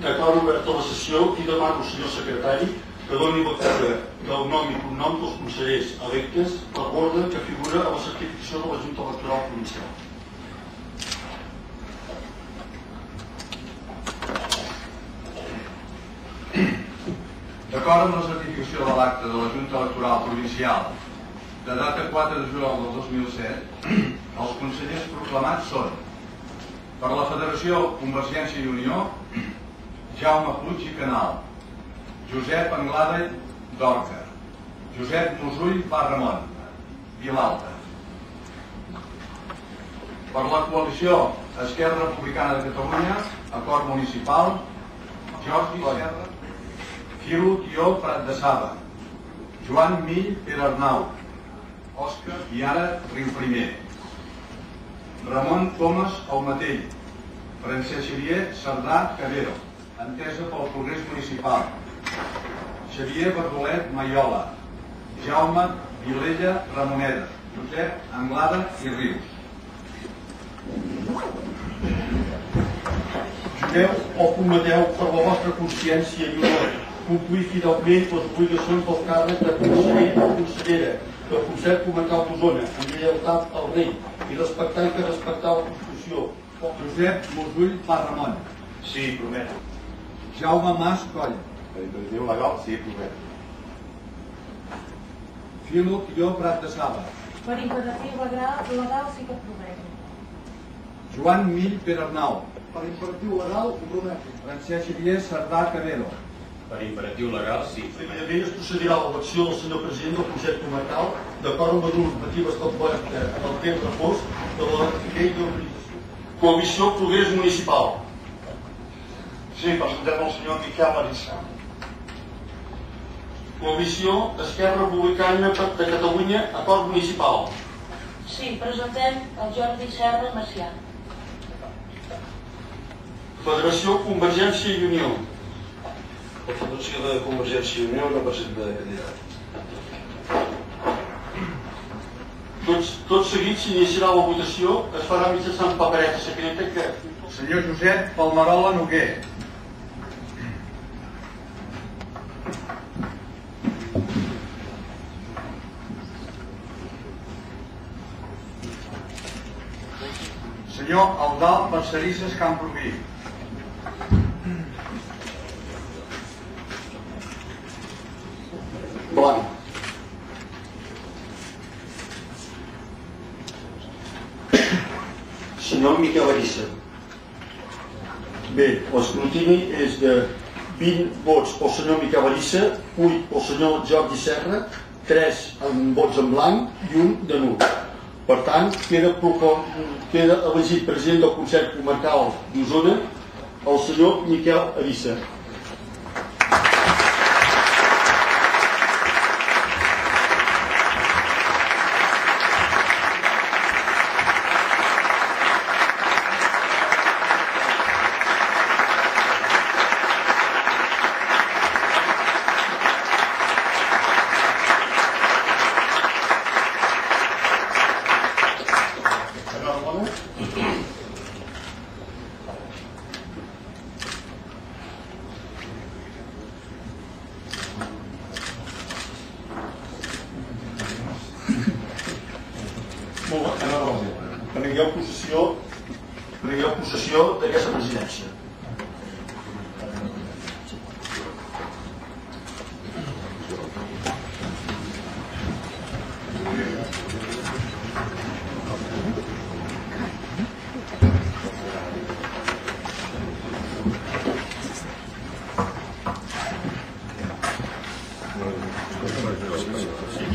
Declaro oberta la sessió i demano al senyor secretari que doni lectura del nom i cognom dels consellers electes per l'ordre que figura a la certificació de la Junta Electoral Provincial. D'acord amb la certificació de l'acte de la Junta Electoral Provincial de data 4 de juliol del 2007, els consellers proclamats són: per la Federació Convergència i Unió, Jaume Puig i Canal, Josep Anglada d'Orca, Josep Musull Barramon, Vilalta. Per la coalició Esquerra Republicana de Catalunya, acord municipal, Jordi Serra, Filo Tió Prat de Saba, Joan Mill Perarnau, Òscar Viara Riuprimer, Ramon Comas Aumatell, Francesc Xavier Cerdà Cabero, Entesa pel Progrés Municipal, Xavier Bardolet Maiola, Jaume Vilella Ramoneda, Josep Anglada i Rius. Jugueu o prometeu per la vostra consciència i honor complir fidelment les obligacions del càrrec de conseller o consellera del Consell Comarcal d'Osona amb lleialtat al rei i respectar i que respectar la Constitució. Josep Musull Barramon. Sí, prometo. Jaume Mas Coll. Per imperatiu legal, sí, prometo. Filo Tió Prat de Saba. Per imperatiu legal sí que prometo. Joan Mill Perarnau. Per imperatiu legal, ho prometo. Francesc Xavier Cerdà Cabero. Per imperatiu legal, sí. Primerament es procedirà a l'elecció del senyor president del Consell Comarcal d'acord amb les normatives establertes en el temps refós de la llei d'organització. Coalició Progrés Municipal. Sí, presentem el senyor Miquel Arissa. Coalició Esquerra Republicana de Catalunya, acord municipal. Sí, presentem el Jordi Serra Macià. Federació Convergència i Unió. La Federació de Convergència i Unió no presenta candidat. Tot seguit s'iniciarà la votació, es farà mitjançant papereta secreta que... Senyor Josep Palmerola Noguer. Senyor Eudald Barcerisses Camproví. Blanc. Senyor Miquel Arissa. Bé, l'escrutini és de 20 vots pel senyor Miquel Arissa, 8 pel senyor Jordi Serra, 3 vots en blanc i 1 de nul. Per tant, queda elegit president del Consell Comarcal d'Osona el senyor Miquel Arissa. Prengueu possessió d'aquesta presidència.